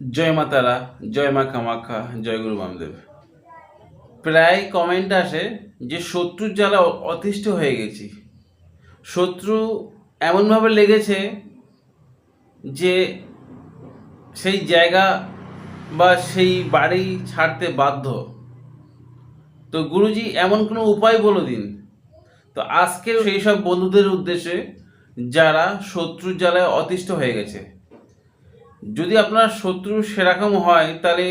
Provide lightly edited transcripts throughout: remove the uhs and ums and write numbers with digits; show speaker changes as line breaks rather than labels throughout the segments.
জয় মা তারা, জয় মা কামাখ্যা, জয় গুরু বামদেব। প্রায় কমেন্ট আসে যে শত্রুর জ্বালা অতিষ্ঠ হয়ে গেছি। শত্রু এমনভাবে লেগেছে যে সেই জায়গা বা সেই বাড়ি ছাড়তে বাধ্য। তো গুরুজি এমন কোনো উপায় বলে দিন। তো আজকে সেই সব বন্ধুদের উদ্দেশ্যে যারা শত্রুর জ্বালায় অতিষ্ঠ হয়ে গেছে। যদি আপনার শত্রু সেরকম হয় তাহলে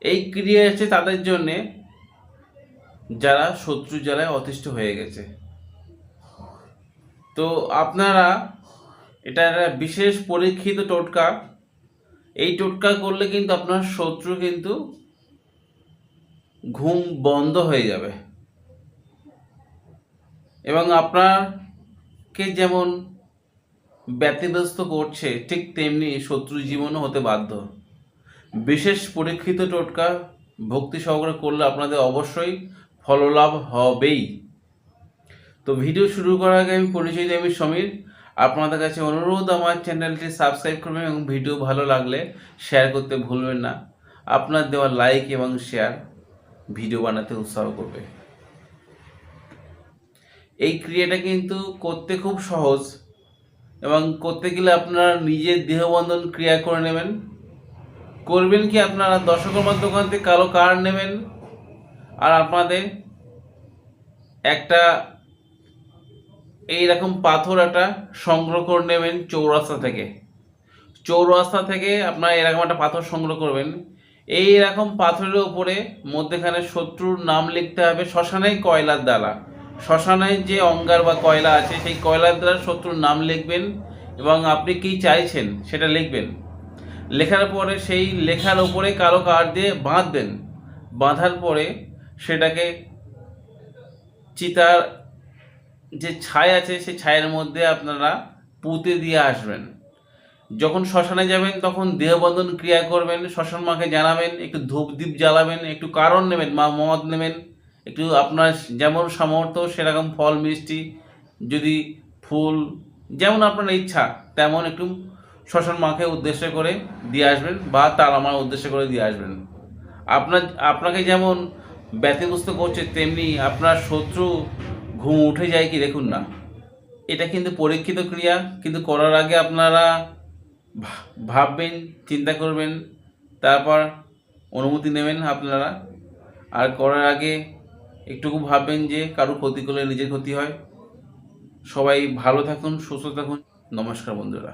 এই ক্রিয়া আছে তাদের জন্যে যারা শত্রু জ্বালায় অতিষ্ঠ হয়ে গেছে। তো আপনারা এটা একটা বিশেষ পরীক্ষিত টোটকা। এই টোটকা করলে কিন্তু আপনার শত্রু কিন্তু ঘুম বন্ধ হয়ে যাবে এবং আপনাকে যেমন ব্যতিব্যস্ত করছে ঠিক তেমনি শত্রু জীবনও হতে বাধ্য। বিশেষ পরীক্ষিত টোটকা ভক্তি সহকারে করলে আপনাদের অবশ্যই ফললাভ হবেই। তো ভিডিও শুরু করার আগে আমি পরিচয় দিই, আমি সমীর। আপনাদের কাছে অনুরোধ আমার চ্যানেলটি সাবস্ক্রাইব করবেন এবং ভিডিও ভালো লাগলে শেয়ার করতে ভুলবেন না। আপনার দেওয়া লাইক এবং শেয়ার ভিডিও বানাতে উৎসাহ করবে। এই ক্রিয়াটা কিন্তু করতে খুব সহজ এবং করতে গেলে আপনারা নিজের দেহবন্ধন ক্রিয়া করে নেবেন। করবেন কি, আপনারা দশকর্মার দোকান থেকে কালো কার্ড নেবেন আর আপনাদের একটা এইরকম পাথর একটা সংগ্রহ করে নেবেন চৌরাস্তা থেকে আপনারা এরকম একটা পাথর সংগ্রহ করবেন। এইরকম পাথরের উপরে মধ্যেখানে শত্রুর নাম লিখতে হবে শ্মশানের কয়লার দ্বারা। শ্মশানের যে অঙ্গার বা কয়লা আছে সেই কয়লার দ্বারা শত্রুর নাম লিখবেন এবং আপনি কি চাইছেন সেটা লিখবেন। লেখার পরে সেই লেখার উপরে কালো কার্ড দিয়ে বাঁধবেন। বাঁধার পরে সেটাকে চিতার যে ছাই আছে সেই ছায়ের মধ্যে আপনারা পুঁতে দিয়ে আসবেন। যখন শ্মশানে যাবেন তখন দেহবন্ধন ক্রিয়া করবেন, শ্মশান মাকে জানাবেন, একটু ধূপ দ্বীপ জ্বালাবেন, একটু কারণ নেবেন, মদ নেবেন, একটু আপনার যেমন সামর্থ্য সেরকম ফল মিষ্টি, যদি ফুল যেমন আপনার ইচ্ছা তেমন একটু শ্মশান মাকে উদ্দেশ্য করে দিয়ে আসবেন বা তার আমার উদ্দেশ্য করে দিয়ে আসবেন। আপনাকে যেমন ব্যতিব্যস্ত করছে তেমনি আপনার শত্রু ঘুম উঠে যায় কি দেখুন না। এটা কিন্তু পরীক্ষিত ক্রিয়া, কিন্তু করার আগে আপনারা ভাববেন, চিন্তা করবেন, তারপর অনুমতি নেবেন আপনারা। আর করার আগে একটুকু ভাববেন যে কারো ক্ষতি করলে নিজের ক্ষতি হয়। সবাই ভালো থাকুন, সুস্থ থাকুন। নমস্কার বন্ধুরা।